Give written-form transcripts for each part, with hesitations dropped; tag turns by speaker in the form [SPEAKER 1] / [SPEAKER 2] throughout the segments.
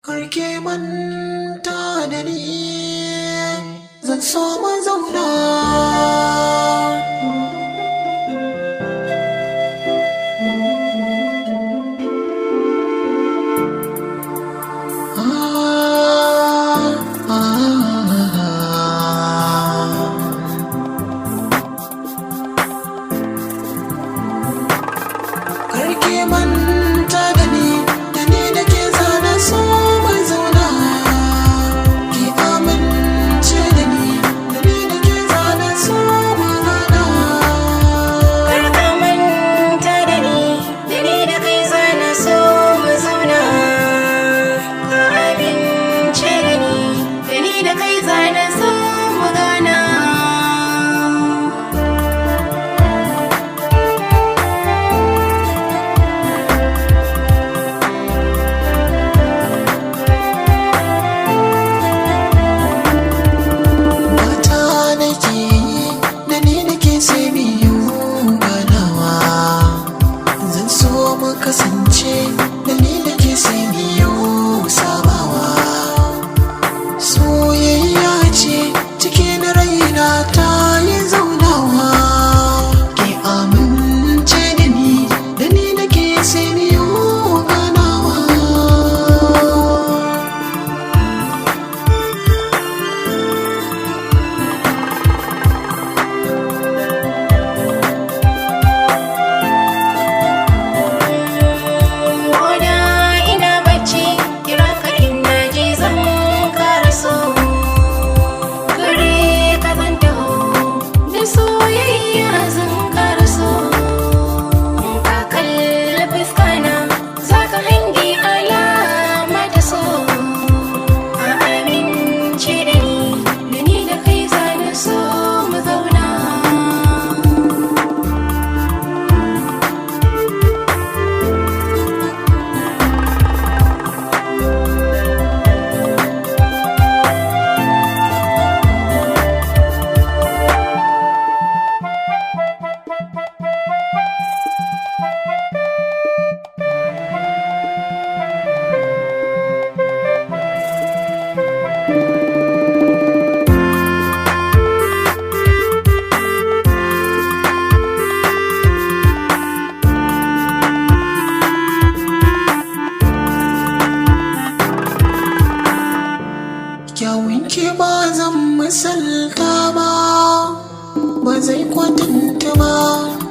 [SPEAKER 1] karke manta da ni zan so mu zauna. Karke manta da ni da ke zana so mai zauna. Ki amince da ni da ke zana so mai zauna.
[SPEAKER 2] Karka manta da ni da kai zana so mu zauna. Ka amince da ni da kai zana so mu gana.
[SPEAKER 1] Kasance da ni da ke sai biyo sabawa. Soyayya ce cikin raina ta yi zaunawa. Ki amince da ni da ke sai biyo ganawa. Kyawunki ba zan misalta ba zai kwatanta ba.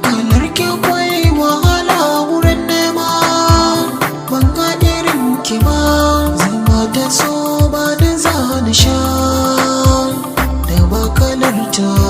[SPEAKER 1] Kalar ki kwai wahala wurin nema, ban ga irin ki ba. Zama da so ba da zana sha da ba kalar ta.